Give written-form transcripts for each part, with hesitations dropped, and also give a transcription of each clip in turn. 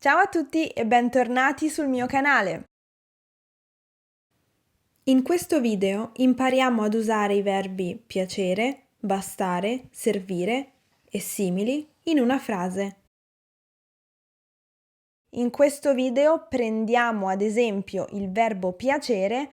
Ciao a tutti e bentornati sul mio canale. In questo video impariamo ad usare i verbi piacere, bastare, servire e simili in una frase. In questo video prendiamo ad esempio il verbo piacere,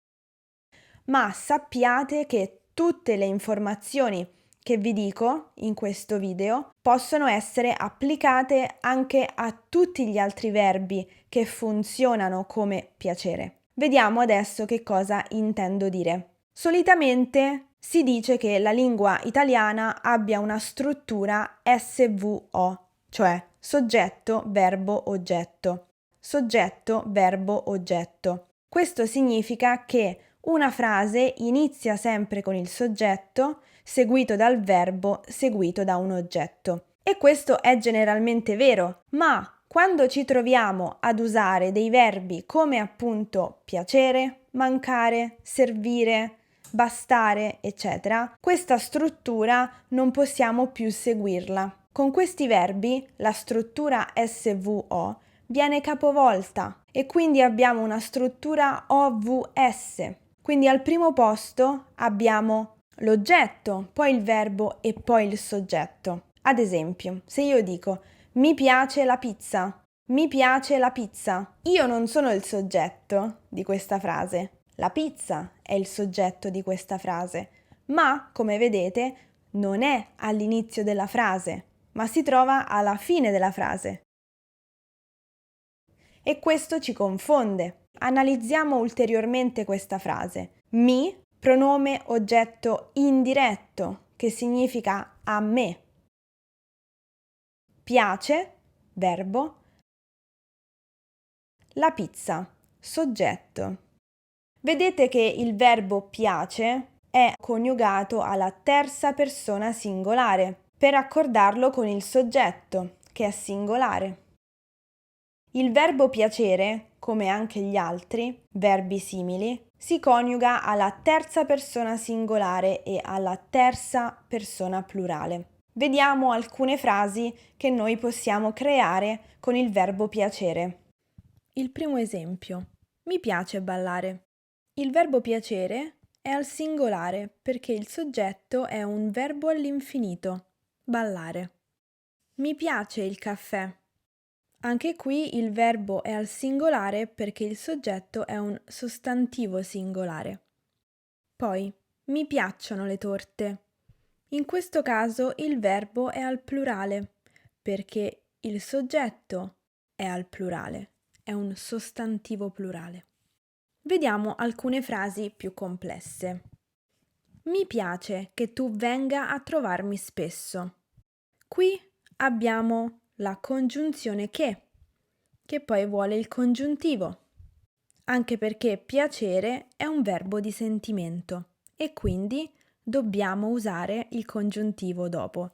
ma sappiate che tutte le informazioni che vi dico in questo video possono essere applicate anche a tutti gli altri verbi che funzionano come piacere. Vediamo adesso che cosa intendo dire. Solitamente si dice che la lingua italiana abbia una struttura SVO, cioè soggetto, verbo, oggetto. Soggetto, verbo, oggetto. Questo significa che una frase inizia sempre con il soggetto, seguito dal verbo, seguito da un oggetto. E questo è generalmente vero, ma quando ci troviamo ad usare dei verbi come appunto piacere, mancare, servire, bastare, eccetera, questa struttura non possiamo più seguirla. Con questi verbi la struttura SVO viene capovolta e quindi abbiamo una struttura OVS. Quindi al primo posto abbiamo l'oggetto, poi il verbo e poi il soggetto. Ad esempio, se io dico mi piace la pizza, mi piace la pizza, io non sono il soggetto di questa frase. La pizza è il soggetto di questa frase, ma come vedete non è all'inizio della frase, ma si trova alla fine della frase. E questo ci confonde. Analizziamo ulteriormente questa frase. Mi, pronome oggetto indiretto, che significa a me. Piace, verbo. La pizza, soggetto. Vedete che il verbo piace è coniugato alla terza persona singolare per accordarlo con il soggetto, che è singolare. Il verbo piacere, come anche gli altri verbi simili, si coniuga alla terza persona singolare e alla terza persona plurale. Vediamo alcune frasi che noi possiamo creare con il verbo piacere. Il primo esempio. Mi piace ballare. Il verbo piacere è al singolare perché il soggetto è un verbo all'infinito. Ballare. Mi piace il caffè. Anche qui il verbo è al singolare perché il soggetto è un sostantivo singolare. Poi, mi piacciono le torte. In questo caso il verbo è al plurale perché il soggetto è al plurale, è un sostantivo plurale. Vediamo alcune frasi più complesse. Mi piace che tu venga a trovarmi spesso. Qui abbiamo la congiunzione che poi vuole il congiuntivo, anche perché piacere è un verbo di sentimento e quindi dobbiamo usare il congiuntivo dopo.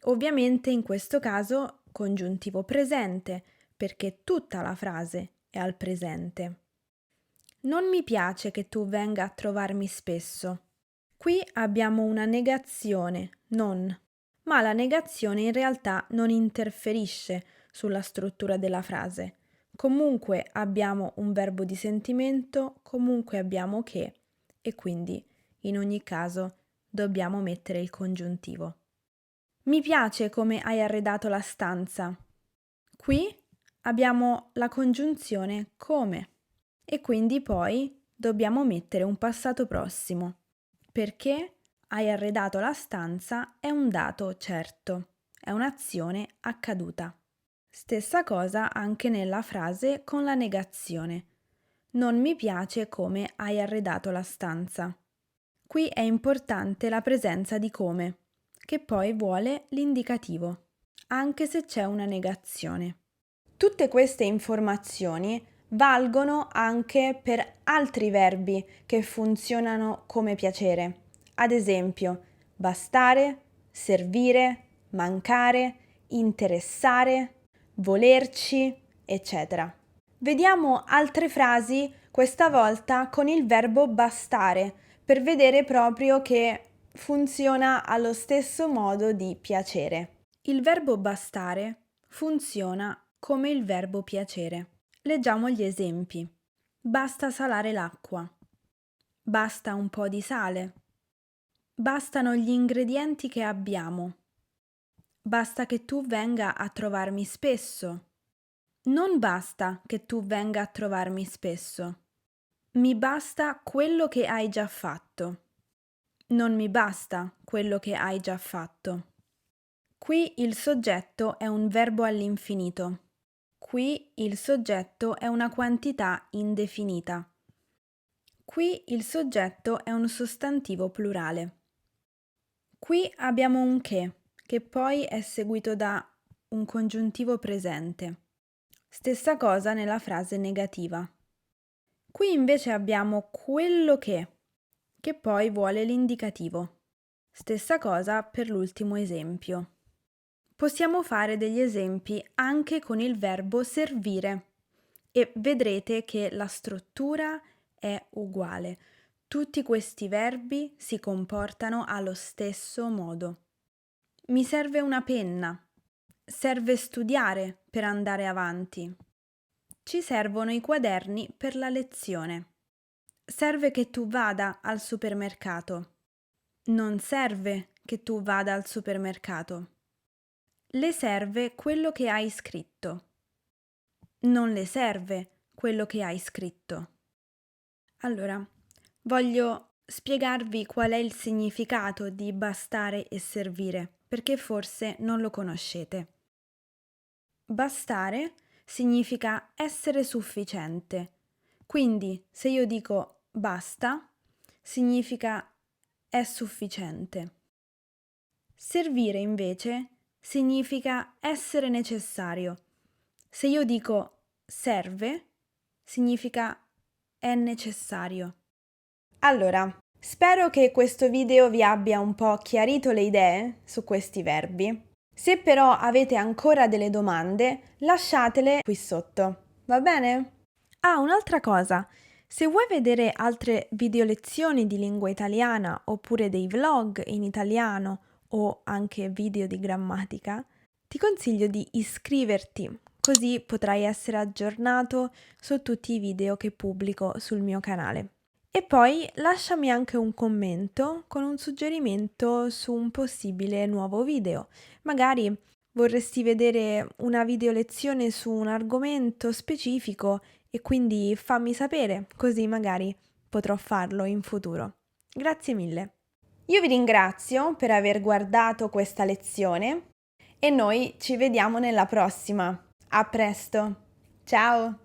Ovviamente in questo caso congiuntivo presente, perché tutta la frase è al presente. Non mi piace che tu venga a trovarmi spesso. Qui abbiamo una negazione, non, ma la negazione in realtà non interferisce sulla struttura della frase. Comunque abbiamo un verbo di sentimento, comunque abbiamo che e quindi in ogni caso dobbiamo mettere il congiuntivo. Mi piace come hai arredato la stanza. Qui abbiamo la congiunzione come e quindi poi dobbiamo mettere un passato prossimo perché hai arredato la stanza è un dato certo, è un'azione accaduta. Stessa cosa anche nella frase con la negazione. Non mi piace come hai arredato la stanza. Qui è importante la presenza di come, che poi vuole l'indicativo, anche se c'è una negazione. Tutte queste informazioni valgono anche per altri verbi che funzionano come piacere. Ad esempio, bastare, servire, mancare, interessare, volerci, eccetera. Vediamo altre frasi, questa volta con il verbo bastare, per vedere proprio che funziona allo stesso modo di piacere. Il verbo bastare funziona come il verbo piacere. Leggiamo gli esempi. Basta salare l'acqua. Basta un po' di sale. Bastano gli ingredienti che abbiamo. Basta che tu venga a trovarmi spesso. Non basta che tu venga a trovarmi spesso. Mi basta quello che hai già fatto. Non mi basta quello che hai già fatto. Qui il soggetto è un verbo all'infinito. Qui il soggetto è una quantità indefinita. Qui il soggetto è un sostantivo plurale. Qui abbiamo un che poi è seguito da un congiuntivo presente. Stessa cosa nella frase negativa. Qui invece abbiamo quello che poi vuole l'indicativo. Stessa cosa per l'ultimo esempio. Possiamo fare degli esempi anche con il verbo servire e vedrete che la struttura è uguale. Tutti questi verbi si comportano allo stesso modo. Mi serve una penna. Serve studiare per andare avanti. Ci servono i quaderni per la lezione. Serve che tu vada al supermercato. Non serve che tu vada al supermercato. Le serve quello che hai scritto. Non le serve quello che hai scritto. Allora, voglio spiegarvi qual è il significato di bastare e servire, perché forse non lo conoscete. Bastare significa essere sufficiente. Quindi, se io dico basta, significa è sufficiente. Servire invece significa essere necessario. Se io dico serve, significa è necessario. Allora, spero che questo video vi abbia un po' chiarito le idee su questi verbi. Se però avete ancora delle domande, lasciatele qui sotto, va bene? Ah, un'altra cosa, se vuoi vedere altre video lezioni di lingua italiana oppure dei vlog in italiano o anche video di grammatica, ti consiglio di iscriverti, così potrai essere aggiornato su tutti i video che pubblico sul mio canale. E poi lasciami anche un commento con un suggerimento su un possibile nuovo video. Magari vorresti vedere una video lezione su un argomento specifico e quindi fammi sapere, così magari potrò farlo in futuro. Grazie mille. Io vi ringrazio per aver guardato questa lezione e noi ci vediamo nella prossima. A presto. Ciao!